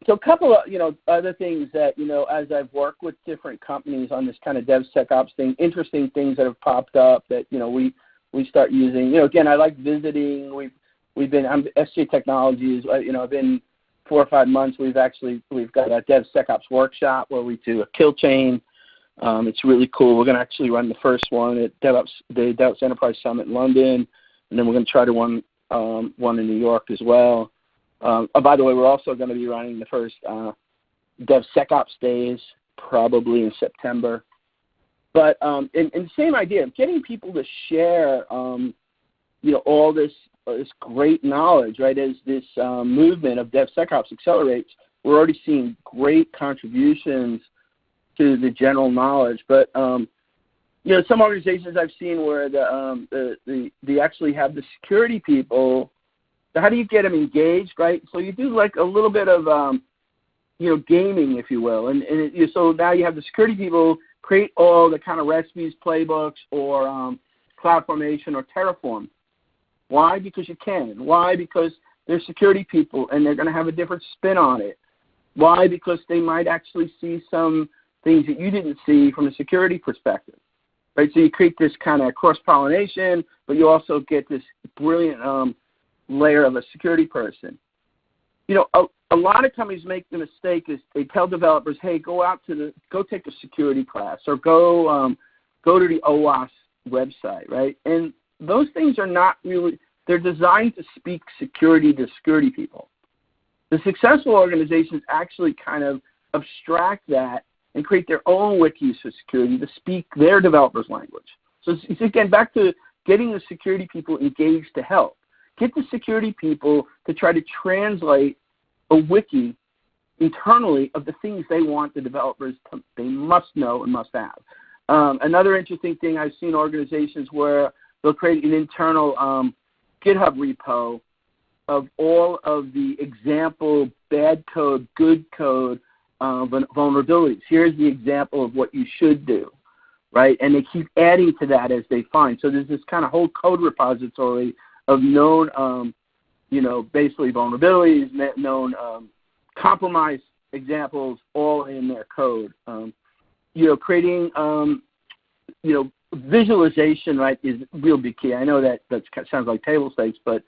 a couple of, other things that, as I've worked with different companies on this kind of DevSecOps thing, interesting things that have popped up that, we start using. Again, I like visiting. I'm SJ Technologies. I've been 4 or 5 months. We've got a DevSecOps workshop where we do a kill chain. It's really cool. We're going to actually run the first one at the DevOps Enterprise Summit in London, and then we're going to try to run one in New York as well. By the way, we're also going to be running the first DevSecOps days probably in September. But in the same idea of getting people to share, all this great knowledge, right? As this movement of DevSecOps accelerates, we're already seeing great contributions to the general knowledge. But some organizations I've seen where they actually have the security people. So how do you get them engaged, right? So you do like a little bit of gaming, if you will, so now you have the security people create all the kind of recipes, playbooks, or CloudFormation or Terraform. Why? Because you can. Why? Because they're security people and they're going to have a different spin on it. Why? Because they might actually see some things that you didn't see from a security perspective, right? So you create this kind of cross-pollination, but you also get this brilliant layer of a security person. A lot of companies make the mistake is they tell developers, hey, go take a security class or go to the OWASP website, right? And those things are not really, they're designed to speak security to security people. The successful organizations actually kind of abstract that and create their own wikis for security to speak their developers' language. So it's again, back to getting the security people engaged to help. Get the security people to try to translate a wiki internally of the things they want the developers to, they must know and must have. Another interesting thing, I've seen organizations where they'll create an internal GitHub repo of all of the example bad code, good code vulnerabilities. Here's the example of what you should do, right? And they keep adding to that as they find. So there's this kind of whole code repository of known, basically vulnerabilities, known compromise examples, all in their code. Creating, visualization, right, is real big key. I know that sounds like table stakes, but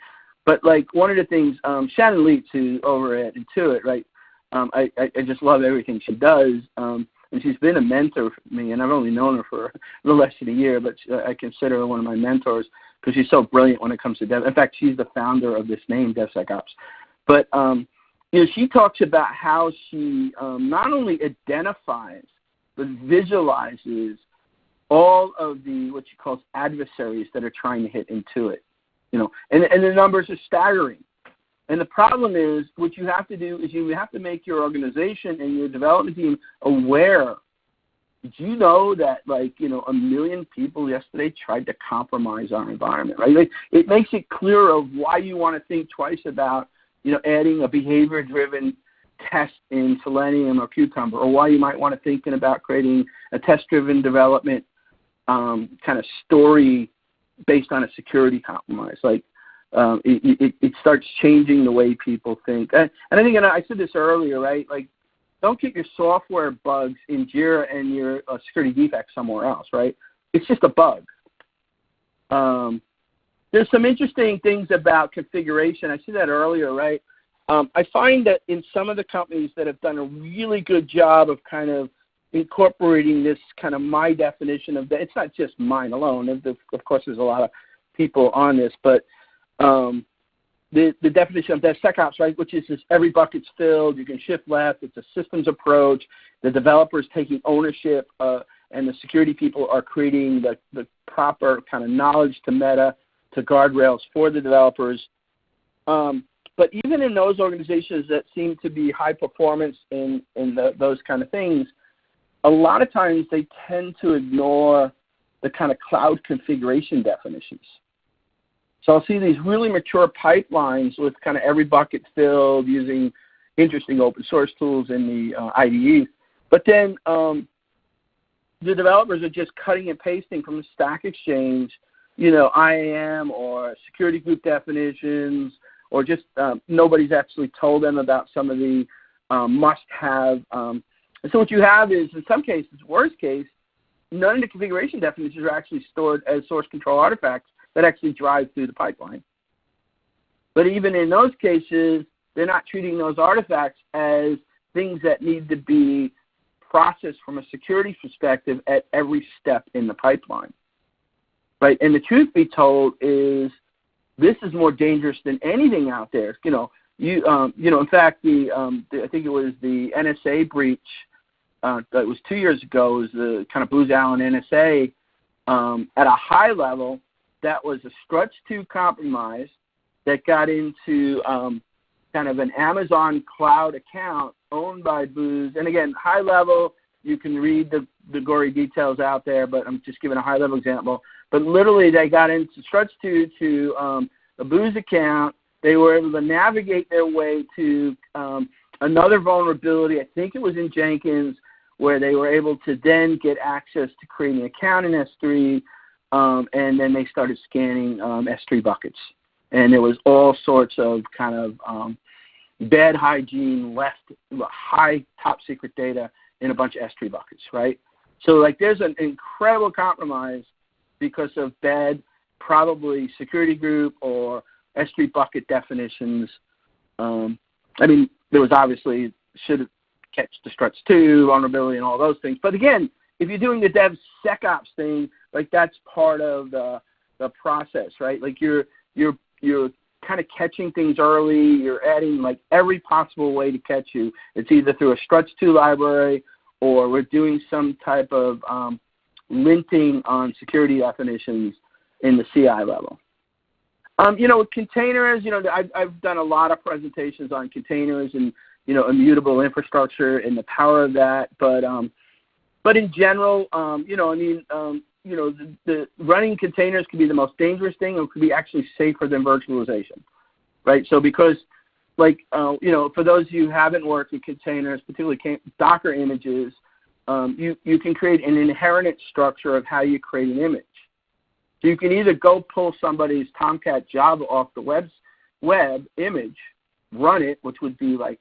like one of the things, Shannon Leitz, who's over at Intuit, right, I just love everything she does, and she's been a mentor for me, and I've only known her for a little less than a year, but I consider her one of my mentors because she's so brilliant when it comes to dev. In fact, she's the founder of this name, DevSecOps. But she talks about how she not only identifies but visualizes all of the what she calls adversaries that are trying to hit Intuit. And the numbers are staggering. And the problem is, what you have to do is you have to make your organization and your development team aware. Did you know that, 1 million people yesterday tried to compromise our environment, right? It makes it clear of why you want to think twice about, adding a behavior-driven test in Selenium or Cucumber, or why you might want to thinking about creating a test-driven development kind of story based on a security compromise. It starts changing the way people think. And I think, and I said this earlier, right? Don't get your software bugs in Jira and your security defects somewhere else, right? It's just a bug. There's some interesting things about configuration. I said that earlier, right? I find that in some of the companies that have done a really good job of kind of incorporating this kind of my definition of that, it's not just mine alone. Of course, there's a lot of people on this, but the definition of DevSecOps, right, which is this every bucket's filled, you can shift left, it's a systems approach, the developer's taking ownership, and the security people are creating the proper kind of knowledge to meta, to guardrails for the developers. But even in those organizations that seem to be high performance in those kind of things, a lot of times they tend to ignore the kind of cloud configuration definitions. So I'll see these really mature pipelines with kind of every bucket filled using interesting open source tools in the IDEs. But then the developers are just cutting and pasting from the Stack Exchange, IAM or security group definitions, or just nobody's actually told them about some of the must-have. And so what you have is, in some cases, worst case, none of the configuration definitions are actually stored as source control artifacts that actually drive through the pipeline. But even in those cases, they're not treating those artifacts as things that need to be processed from a security perspective at every step in the pipeline. Right? And the truth be told is this is more dangerous than anything out there. In fact, I think it was the NSA breach that was 2 years ago, was the kind of Booz Allen NSA at a high level. That was a Struts 2 compromise that got into kind of an Amazon cloud account owned by Booz. And again, high level, you can read the gory details out there, but I'm just giving a high level example. But literally they got into Struts 2 to a Booz account. They were able to navigate their way to another vulnerability, I think it was in Jenkins, where they were able to then get access to create an account in S3, and then they started scanning S3 buckets. And there was all sorts of kind of bad hygiene, high top secret data in a bunch of S3 buckets, right? So there's an incredible compromise because of bad, probably security group or S3 bucket definitions. There was obviously should have catch the Struts 2 vulnerability and all those things. But again, if you're doing the DevSecOps thing, that's part of the process, right? You're kind of catching things early. You're adding every possible way to catch you. It's either through a Struts 2 library, or we're doing some type of linting on security definitions in the CI level. With containers, I've done a lot of presentations on containers, and immutable infrastructure and the power of that. But in general, the running containers can be the most dangerous thing, and it could be actually safer than virtualization, right? So because, for those of you who haven't worked with containers, particularly Docker images, you can create an inheritance structure of how you create an image. So you can either go pull somebody's Tomcat Java off the web image, run it, which would be like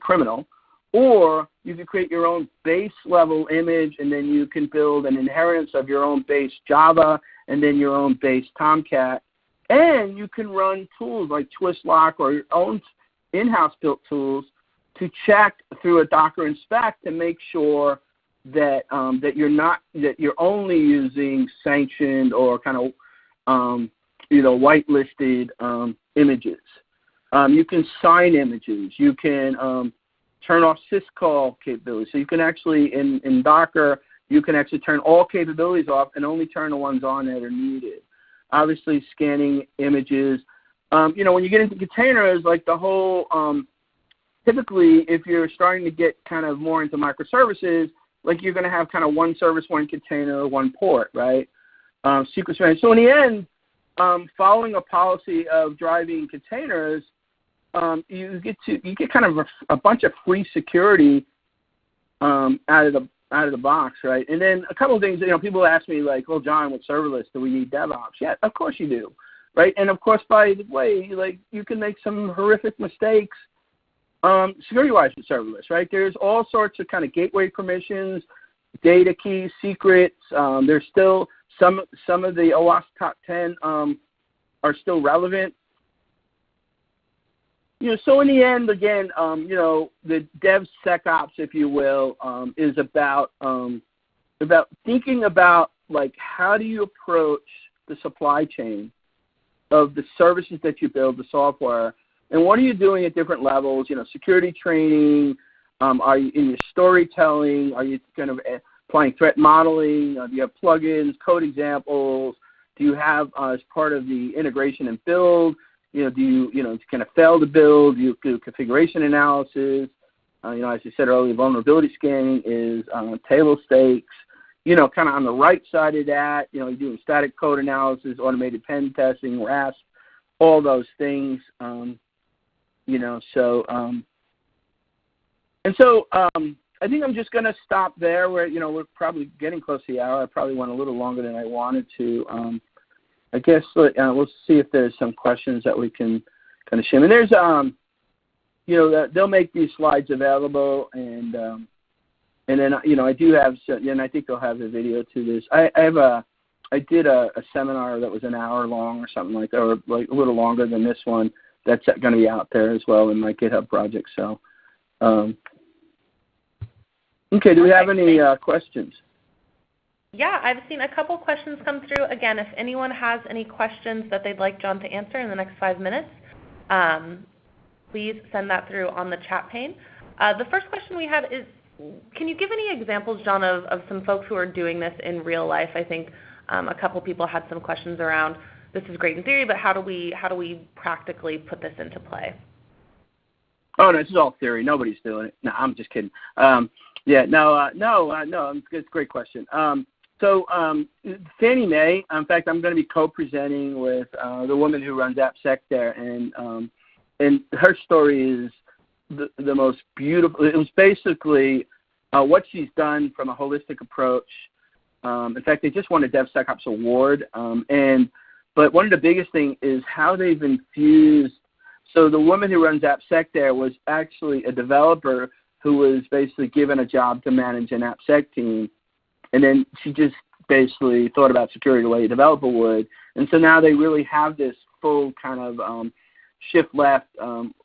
criminal, or you can create your own base level image, and then you can build an inheritance of your own base Java and then your own base Tomcat. And you can run tools like Twistlock or your own in-house built tools to check through a Docker inspect to make sure that you're only using sanctioned or kind of whitelisted images. You can sign images. You can turn off syscall capabilities. So you can actually, in Docker, you can actually turn all capabilities off and only turn the ones on that are needed. Obviously, scanning images. When you get into containers, like the whole, typically, if you're starting to get kind of more into microservices, like you're going to have kind of one service, one container, one port, right? Secret management. So in the end, following a policy of driving containers, you get kind of a bunch of free security out of the box, right? And then a couple of things, people ask me like, well, John, with serverless, do we need DevOps? Yeah, of course you do, right? And of course, by the way, you can make some horrific mistakes security-wise with serverless, right? There's all sorts of kind of gateway permissions, data keys, secrets. There's still some of the OWASP top 10 are still relevant. So in the end, again, the DevSecOps, if you will, is about thinking about how do you approach the supply chain of the services that you build, the software, and what are you doing at different levels? Security training. Are you in your storytelling? Are you kind of applying threat modeling? Do you have plugins, code examples? Do you have as part of the integration and build? Do you kind of fail to build? Do you do configuration analysis? As I said earlier, vulnerability scanning is table stakes. Kind of on the right side of that, you're doing static code analysis, automated pen testing, RASP, all those things. I think I'm just going to stop there. Where we're probably getting close to the hour. I probably went a little longer than I wanted to. I guess we'll see if there's some questions that we can kind of share. And there's, they'll make these slides available, and then I do have, and I think they'll have the video to this. I did a seminar that was an hour long or something like that, or like a little longer than this one. That's going to be out there as well in my GitHub project. So, okay, do we have any questions? Yeah, I've seen a couple questions come through. Again, if anyone has any questions that they'd like John to answer in the next 5 minutes, please send that through on the chat pane. The first question we had is, can you give any examples, John, of some folks who are doing this in real life? I think a couple people had some questions around, this is great in theory, but how do we practically put this into play? Oh, no, this is all theory. Nobody's doing it. No, I'm just kidding. It's a great question. So Fannie Mae, in fact, I'm going to be co-presenting with the woman who runs AppSec there, and her story is the most beautiful. It was basically what she's done from a holistic approach. In fact, they just won a DevSecOps award, but one of the biggest things is how they've infused. So the woman who runs AppSec there was actually a developer who was basically given a job to manage an AppSec team. And then she just basically thought about security the way a developer would. And so now they really have this full kind of shift left,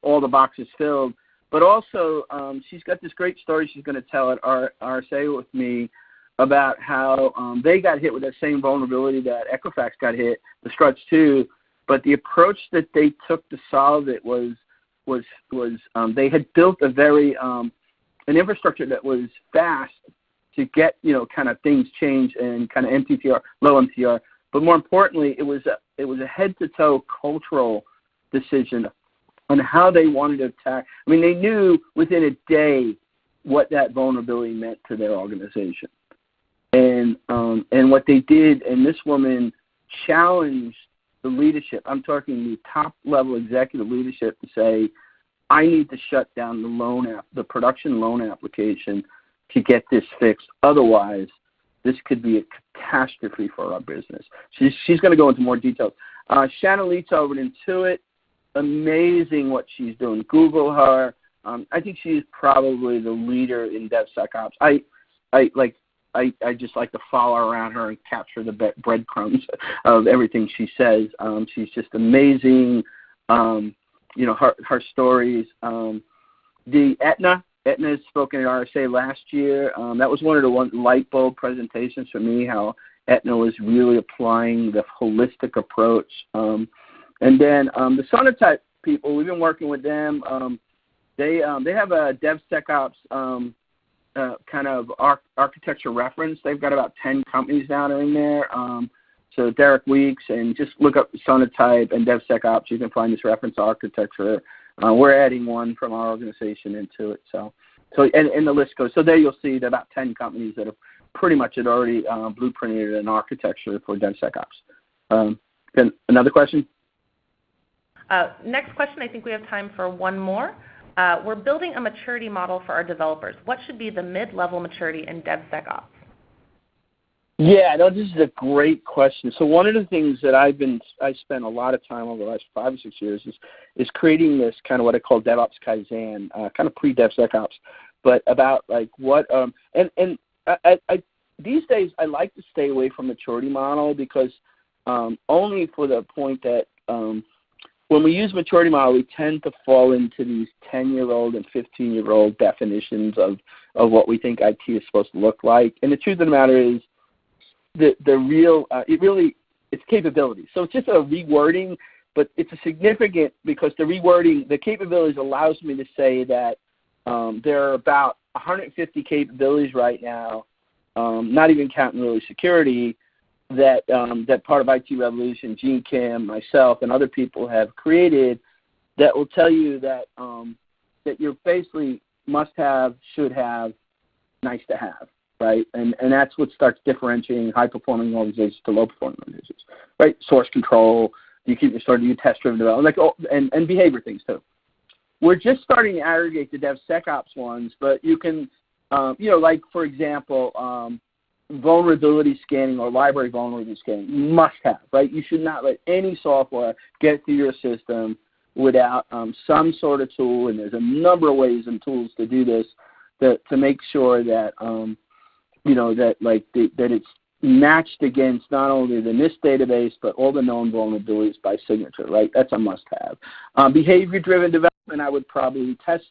all the boxes filled. But also she's got this great story she's going to tell at RSA with me about how they got hit with that same vulnerability that Equifax got hit, the Struts 2. But the approach that they took to solve it was they had built a very an infrastructure that was fast to get kind of things changed and kind of MTTR, low MTR. But more importantly, it was a head to toe cultural decision on how they wanted to attack. I mean, they knew within a day what that vulnerability meant to their organization. And what they did, and this woman challenged the leadership. I'm talking the top-level executive leadership to say, I need to shut down the production loan application to get this fixed. Otherwise, this could be a catastrophe for our business. She's going to go into more details. Shannon Leitz over at Intuit, amazing what she's doing. Google her. I think she's probably the leader in DevSecOps. I just like to follow around her and capture the breadcrumbs of everything she says. She's just amazing. Her stories. The Aetna has spoken at RSA last year. That was one of the light bulb presentations for me, how Aetna was really applying the holistic approach. And then the Sonatype people, we've been working with them. They have a DevSecOps kind of architecture reference. They've got about 10 companies now that are in there. So Derek Weeks, and just look up Sonatype and DevSecOps. You can find this reference architecture. We're adding one from our organization into it. So and the list goes. So there you'll see about 10 companies that have pretty much had already blueprinted an architecture for DevSecOps. Another question? Next question, I think we have time for one more. We're building a maturity model for our developers. What should be the mid-level maturity in DevSecOps? Yeah, no, this is a great question. So one of the things that I spent a lot of time over the last 5 or 6 years is creating this kind of what I call DevOps Kaizen, kind of pre-DevSecOps, but about like what I these days I like to stay away from maturity model because only for the point that when we use maturity model, we tend to fall into these 10-year-old and 15-year-old definitions of what we think IT is supposed to look like. And the truth of the matter is, the real it's capabilities. So it's just a rewording, but it's a significant because the capabilities allows me to say that there are about 150 capabilities right now, not even counting really security, that part of IT Revolution, Gene Kim, myself, and other people have created that will tell you that that you're basically must have, should have, nice to have. Right, and that's what starts differentiating high-performing organizations to low-performing organizations. Right, source control. You keep starting to do test-driven development, and behavior things too. We're just starting to aggregate the DevSecOps ones, but you can, like for example, vulnerability scanning or library vulnerability scanning must have. Right, you should not let any software get through your system without some sort of tool, and there's a number of ways and tools to do this to make sure that. That it's matched against not only the NIST database, but all the known vulnerabilities by signature, right? That's a must-have. Behavior-driven development, I would probably test.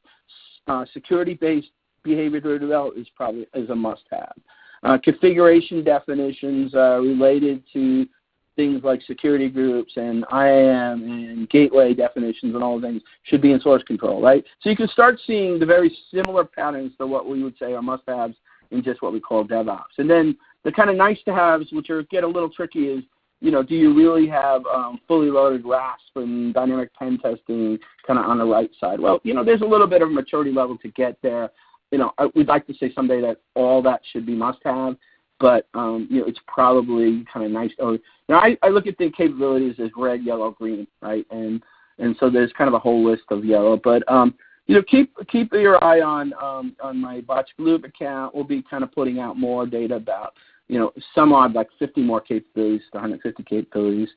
Security-based behavior-driven development is a must-have. Configuration definitions related to things like security groups and IAM and gateway definitions and all the things should be in source control, right? So you can start seeing the very similar patterns to what we would say are must-haves in just what we call DevOps. And then the kind of nice-to-haves, which get a little tricky, is, do you really have fully loaded RASP and dynamic pen testing kind of on the right side? Well, there's a little bit of maturity level to get there. We'd like to say someday that all that should be must-have, but, it's probably kind of nice. I look at the capabilities as red, yellow, green, right? And so there's kind of a whole list of yellow, but keep your eye on my BotchGloop account. We'll be kind of putting out more data about, some odd like 50 more capabilities to 150 capabilities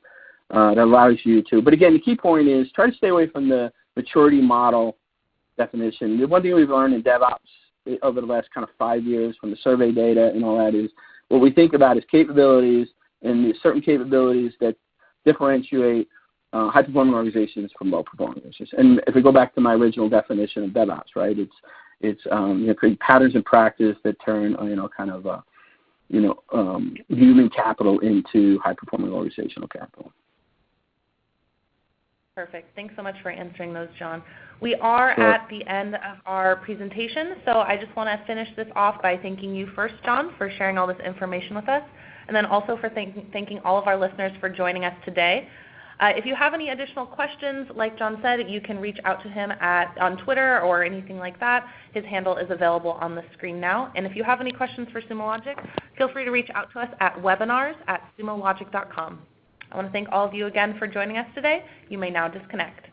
that allows you to. But again, the key point is try to stay away from the maturity model definition. The one thing we've learned in DevOps over the last kind of 5 years from the survey data and all that is what we think about is capabilities and certain capabilities that differentiate high-performing organizations from low-performing organizations. And if we go back to my original definition of DevOps, right, it's creating patterns and practice that turn human capital into high-performing organizational capital. Perfect. Thanks so much for answering those, John. We are at the end of our presentation, so I just want to finish this off by thanking you first, John, for sharing all this information with us, and then also for thanking all of our listeners for joining us today. If you have any additional questions, like John said, you can reach out to him on Twitter or anything like that. His handle is available on the screen now. And if you have any questions for Sumo Logic, feel free to reach out to us at webinars@sumologic.com. I want to thank all of you again for joining us today. You may now disconnect.